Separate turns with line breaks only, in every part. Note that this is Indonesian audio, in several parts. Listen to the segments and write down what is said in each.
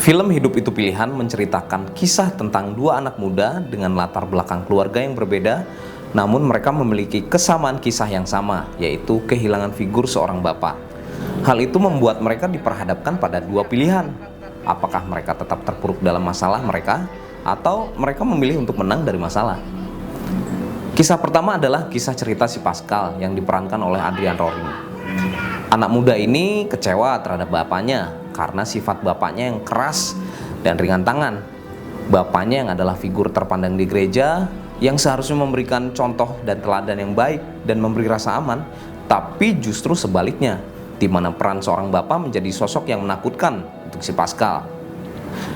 Film Hidup Itu Pilihan menceritakan kisah tentang dua anak muda dengan latar belakang keluarga yang berbeda, namun mereka memiliki kesamaan kisah yang sama, yaitu kehilangan figur seorang bapak. Hal itu membuat mereka diperhadapkan pada dua pilihan. Apakah mereka tetap terpuruk dalam masalah mereka, atau mereka memilih untuk menang dari masalah? Kisah pertama adalah kisah cerita si Pascal yang diperankan oleh Adrian Rory. Anak muda ini kecewa terhadap bapaknya karena sifat bapaknya yang keras dan ringan tangan. Bapaknya yang adalah figur terpandang di gereja, yang seharusnya memberikan contoh dan teladan yang baik dan memberi rasa aman, tapi justru sebaliknya, di mana peran seorang bapak menjadi sosok yang menakutkan untuk si Pascal.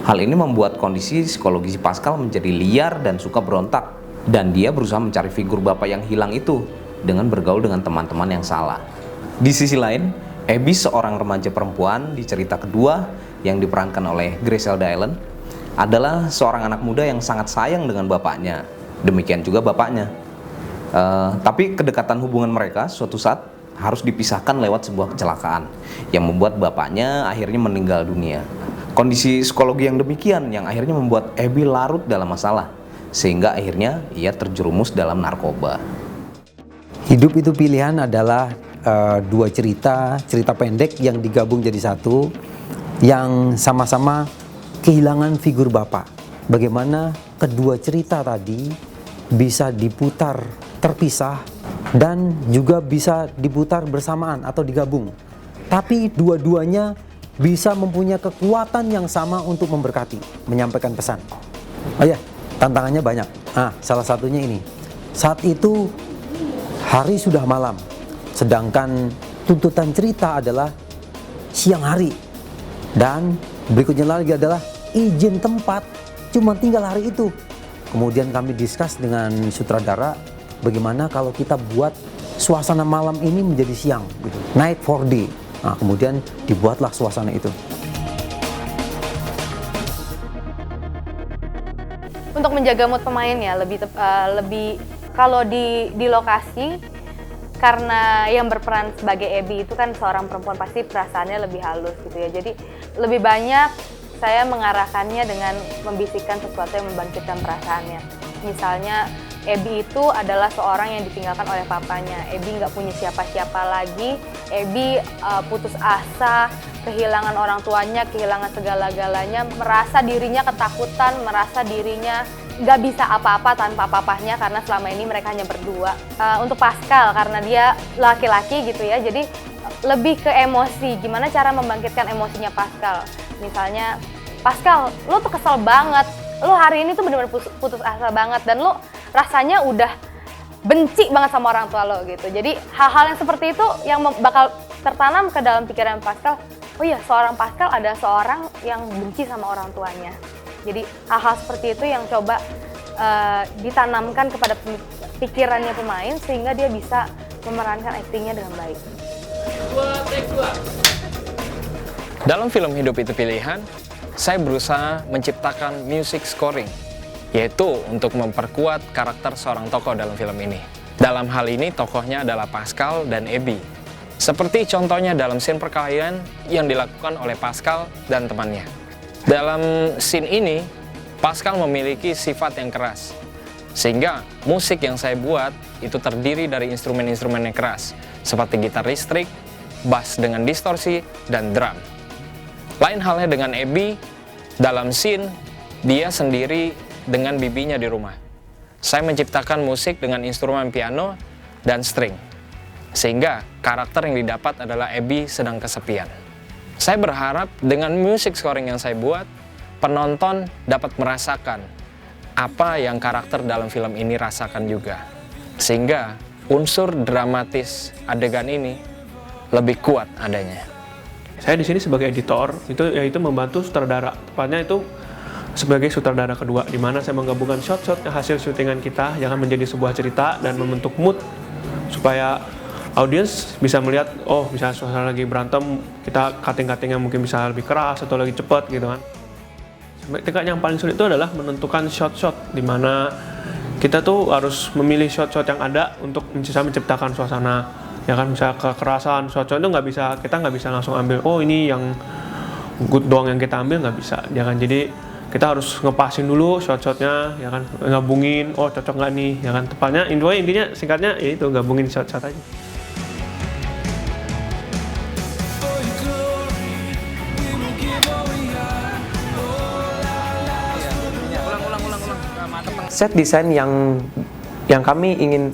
Hal ini membuat kondisi psikologi si Pascal menjadi liar dan suka berontak, dan dia berusaha mencari figur bapak yang hilang itu dengan bergaul dengan teman-teman yang salah. Di sisi lain, Abby, seorang remaja perempuan di cerita kedua yang diperankan oleh Griselda Allen, adalah seorang anak muda yang sangat sayang dengan bapaknya. Demikian juga bapaknya. Tapi kedekatan hubungan mereka suatu saat harus dipisahkan lewat sebuah kecelakaan yang membuat bapaknya akhirnya meninggal dunia. Kondisi psikologi yang demikian yang akhirnya membuat Abby larut dalam masalah, sehingga akhirnya ia terjerumus dalam narkoba.
Hidup Itu Pilihan adalah dua cerita pendek yang digabung jadi satu, yang sama-sama kehilangan figur bapak. Bagaimana kedua cerita tadi bisa diputar terpisah dan juga bisa diputar bersamaan atau digabung, tapi dua-duanya bisa mempunyai kekuatan yang sama untuk memberkati, menyampaikan pesan. Oh ya, tantangannya banyak. Salah satunya ini, saat itu hari sudah malam, sedangkan tuntutan cerita adalah siang hari. Dan berikutnya lagi adalah izin tempat cuma tinggal hari itu. Kemudian kami diskus dengan sutradara, bagaimana kalau kita buat suasana malam ini menjadi siang gitu. Night 4D. Kemudian dibuatlah suasana itu.
Untuk menjaga mood pemain ya, lebih kalau di lokasi, karena yang berperan sebagai Abby itu kan seorang perempuan, pasti perasaannya lebih halus gitu ya. Jadi lebih banyak saya mengarahkannya dengan membisikkan sesuatu yang membangkitkan perasaannya. Misalnya Abby itu adalah seorang yang ditinggalkan oleh papanya. Abby nggak punya siapa-siapa lagi. Abby putus asa, kehilangan orang tuanya, kehilangan segala-galanya, merasa dirinya ketakutan, merasa dirinya nggak bisa apa-apa tanpa papahnya karena selama ini mereka hanya berdua. Untuk Pascal, karena dia laki-laki gitu ya, jadi lebih ke emosi. Gimana cara membangkitkan emosinya Pascal? Misalnya, Pascal, lo tuh kesel banget, lo hari ini tuh bener-bener putus asa banget, dan lo rasanya udah benci banget sama orang tua lo gitu. Jadi hal-hal yang seperti itu yang bakal tertanam ke dalam pikiran Pascal. Oh iya, seorang Pascal ada seorang yang benci sama orang tuanya. Jadi hal-hal seperti itu yang coba ditanamkan kepada pikirannya pemain sehingga dia bisa memerankan aktingnya dengan baik.
Dalam film Hidup Itu Pilihan, saya berusaha menciptakan music scoring, yaitu untuk memperkuat karakter seorang tokoh dalam film ini. Dalam hal ini tokohnya adalah Pascal dan Abby. Seperti contohnya dalam scene perkelahian yang dilakukan oleh Pascal dan temannya. Dalam scene ini, Pascal memiliki sifat yang keras, sehingga musik yang saya buat itu terdiri dari instrumen-instrumen yang keras, seperti gitar listrik, bass dengan distorsi, dan drum. Lain halnya dengan Abby, dalam scene, dia sendiri dengan bibinya di rumah. Saya menciptakan musik dengan instrumen piano dan string, sehingga karakter yang didapat adalah Abby sedang kesepian. Saya berharap dengan music scoring yang saya buat, penonton dapat merasakan apa yang karakter dalam film ini rasakan juga. Sehingga unsur dramatis adegan ini lebih kuat adanya.
Saya di sini sebagai editor, yaitu membantu sutradara. Tepatnya itu sebagai sutradara kedua, di mana saya menggabungkan shot-shot hasil syutingan kita yang akan menjadi sebuah cerita dan membentuk mood supaya audiens bisa melihat, oh misalnya suasana lagi berantem, kita cutting-cuttingnya mungkin bisa lebih keras atau lagi cepat gitu kan. Tingkat yang paling sulit itu adalah menentukan shot-shot, di mana kita tuh harus memilih shot-shot yang ada untuk bisa menciptakan suasana. Ya kan, misalnya kekerasan, shot-shot itu kita nggak bisa langsung ambil, oh ini yang good doang yang kita ambil nggak bisa, ya kan. Jadi kita harus ngepasin dulu shot-shotnya, ya kan, gabungin, oh cocok nggak nih, ya kan. Tepatnya intinya singkatnya ya itu, gabungin shot-shot aja.
Set desain yang kami ingin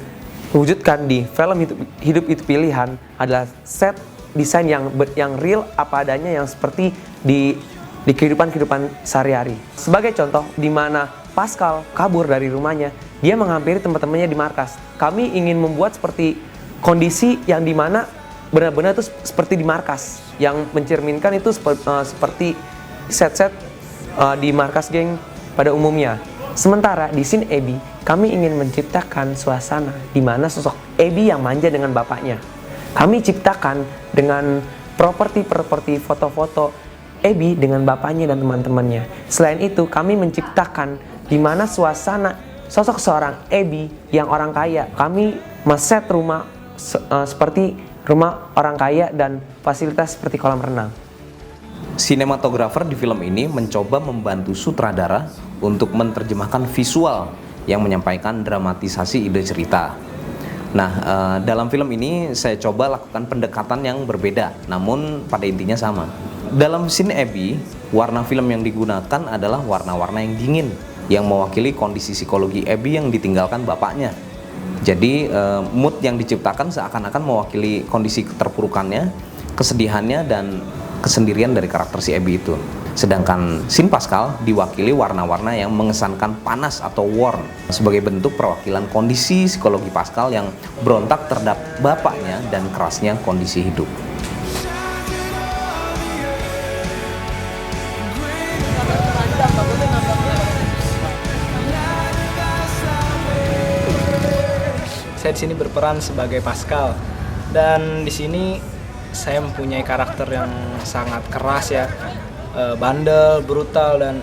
wujudkan di film Hidup Itu Pilihan adalah set desain yang real apa adanya, yang seperti di kehidupan sehari-hari. Sebagai contoh, di mana Pascal kabur dari rumahnya, dia menghampiri teman-temannya di markas. Kami ingin membuat seperti kondisi yang dimana benar-benar itu seperti di markas, yang mencerminkan itu seperti set-set di markas geng pada umumnya. Sementara di scene Abby, kami ingin menciptakan suasana di mana sosok Abby yang manja dengan bapaknya. Kami ciptakan dengan properti foto-foto Abby dengan bapaknya dan teman-temannya. Selain itu, kami menciptakan di mana suasana sosok seorang Abby yang orang kaya. Kami meset rumah seperti rumah orang kaya dan fasilitas seperti kolam renang.
Sinematografer di film ini mencoba membantu sutradara untuk menerjemahkan visual yang menyampaikan dramatisasi ide cerita. Nah, dalam film ini saya coba lakukan pendekatan yang berbeda, namun pada intinya sama. Dalam scene Abby, warna film yang digunakan adalah warna-warna yang dingin, yang mewakili kondisi psikologi Abby yang ditinggalkan bapaknya. Jadi, mood yang diciptakan seakan-akan mewakili kondisi keterpurukannya, kesedihannya, dan kesendirian dari karakter si Abby itu. Sedangkan scene Pascal diwakili warna-warna yang mengesankan panas atau warm, sebagai bentuk perwakilan kondisi psikologi Pascal yang berontak terhadap bapaknya dan kerasnya kondisi hidup.
Saya di sini berperan sebagai Pascal, dan di sini saya mempunyai karakter yang sangat keras ya, bandel, brutal, dan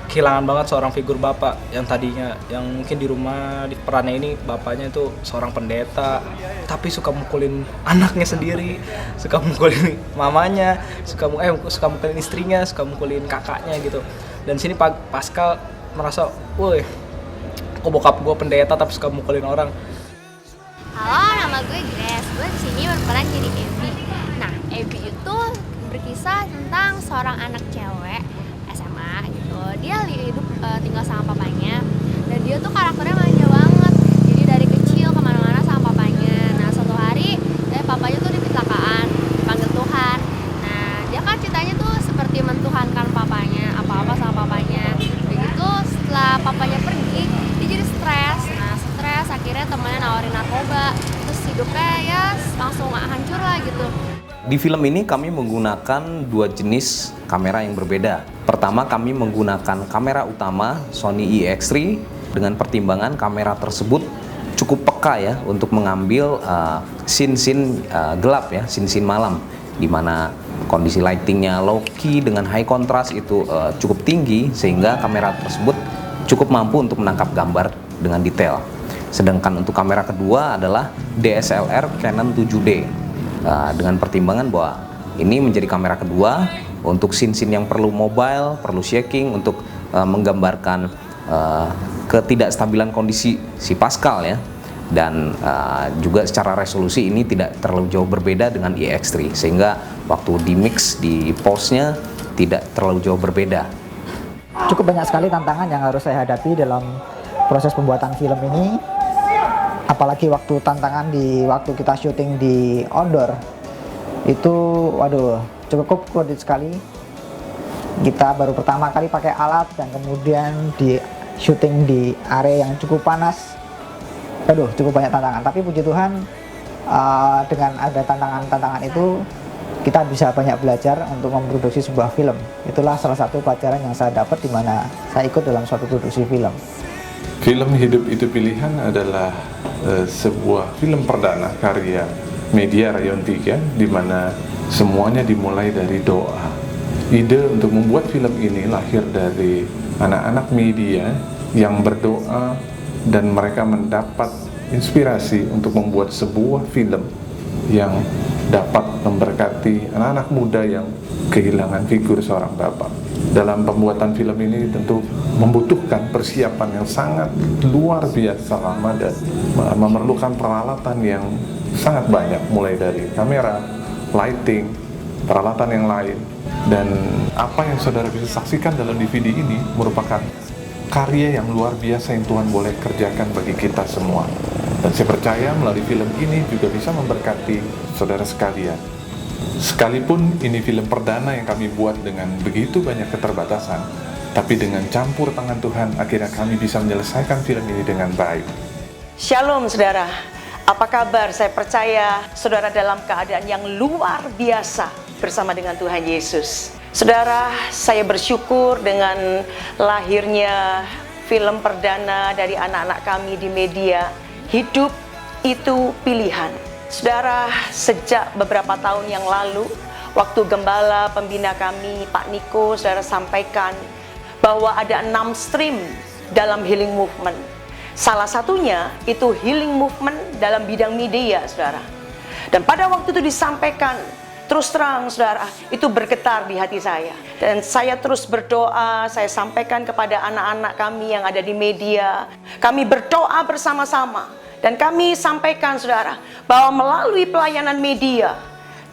kehilangan banget seorang figur bapak yang tadinya, yang mungkin di rumah di perannya ini bapaknya itu seorang pendeta, tapi suka mukulin anaknya sendiri, suka mukulin mamanya, suka mukulin istrinya, suka mukulin kakaknya gitu. Dan sini Pascal merasa, woi, kok bokap gue pendeta tapi suka mukulin orang.
Halo, nama gue Grace. Gue di sini berperan jadi Abby. Nah, Abby itu berkisah tentang seorang anak cewek SMA gitu. Dia hidup tinggal sama papanya, dan dia tuh karakternya manja banget. Jadi dari kecil kemana-mana sama papanya. Nah, suatu hari papanya tuh kecelakaan, dipanggil Tuhan. Nah, dia kan ceritanya tuh seperti mentuhankan papanya, apa-apa sama papanya. Begitu setelah papanya pergi, dia jadi stres. Nah, stres akhirnya temannya nawarin narkoba. Terus hidupnya ya langsung hancur lah gitu.
Di film ini kami menggunakan dua jenis kamera yang berbeda. Pertama, kami menggunakan kamera utama Sony EX3 dengan pertimbangan kamera tersebut cukup peka ya untuk mengambil scene-scene gelap ya, scene-scene malam, di mana kondisi lightingnya low key dengan high contrast itu cukup tinggi, sehingga kamera tersebut cukup mampu untuk menangkap gambar dengan detail. Sedangkan untuk kamera kedua adalah DSLR Canon 7D. Dengan pertimbangan bahwa ini menjadi kamera kedua untuk scene-scene yang perlu mobile, perlu shaking untuk menggambarkan ketidakstabilan kondisi si Pascal ya, dan juga secara resolusi ini tidak terlalu jauh berbeda dengan EX3, sehingga waktu di mix di pose-nya tidak terlalu jauh berbeda.
Cukup banyak sekali tantangan yang harus saya hadapi dalam proses pembuatan film ini. Apalagi waktu tantangan waktu kita syuting di outdoor itu, waduh, cukup kredit sekali. Kita baru pertama kali pakai alat dan kemudian di syuting di area yang cukup panas. Waduh, cukup banyak tantangan. Tapi puji Tuhan, dengan ada tantangan-tantangan itu kita bisa banyak belajar untuk memproduksi sebuah film. Itulah salah satu pelajaran yang saya dapat di mana saya ikut dalam suatu produksi film.
Film Hidup Itu Pilihan adalah sebuah film perdana karya Media Rayon 3, di mana semuanya dimulai dari doa. Ide untuk membuat film ini lahir dari anak-anak media yang berdoa, dan mereka mendapat inspirasi untuk membuat sebuah film yang dapat memberkati anak-anak muda yang kehilangan figur seorang bapak. Dalam pembuatan film ini tentu membutuhkan persiapan yang sangat luar biasa lama dan memerlukan peralatan yang sangat banyak, mulai dari kamera, lighting, peralatan yang lain. Dan apa yang saudara bisa saksikan dalam DVD ini merupakan karya yang luar biasa yang Tuhan boleh kerjakan bagi kita semua. Dan saya percaya melalui film ini juga bisa memberkati saudara sekalian. Sekalipun ini film perdana yang kami buat dengan begitu banyak keterbatasan, tapi dengan campur tangan Tuhan, akhirnya kami bisa menyelesaikan film ini dengan baik.
Shalom saudara, apa kabar? Saya percaya saudara dalam keadaan yang luar biasa bersama dengan Tuhan Yesus. Saudara, saya bersyukur dengan lahirnya film perdana dari anak-anak kami di media, Hidup Itu Pilihan. Saudara, sejak beberapa tahun yang lalu, waktu gembala pembina kami, Pak Niko, saudara sampaikan bahwa ada 6 stream dalam healing movement. Salah satunya itu healing movement dalam bidang media, saudara. Dan pada waktu itu disampaikan, terus terang, saudara, itu bergetar di hati saya. Dan saya terus berdoa, saya sampaikan kepada anak-anak kami yang ada di media. Kami berdoa bersama-sama. Dan kami sampaikan, saudara, bahwa melalui pelayanan media,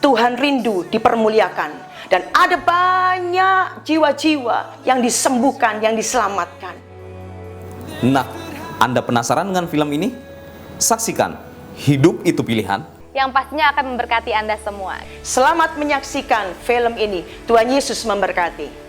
Tuhan rindu dipermuliakan. Dan ada banyak jiwa-jiwa yang disembuhkan, yang diselamatkan.
Nah, Anda penasaran dengan film ini? Saksikan Hidup Itu Pilihan
yang pastinya akan memberkati Anda semua.
Selamat menyaksikan film ini. Tuhan Yesus memberkati.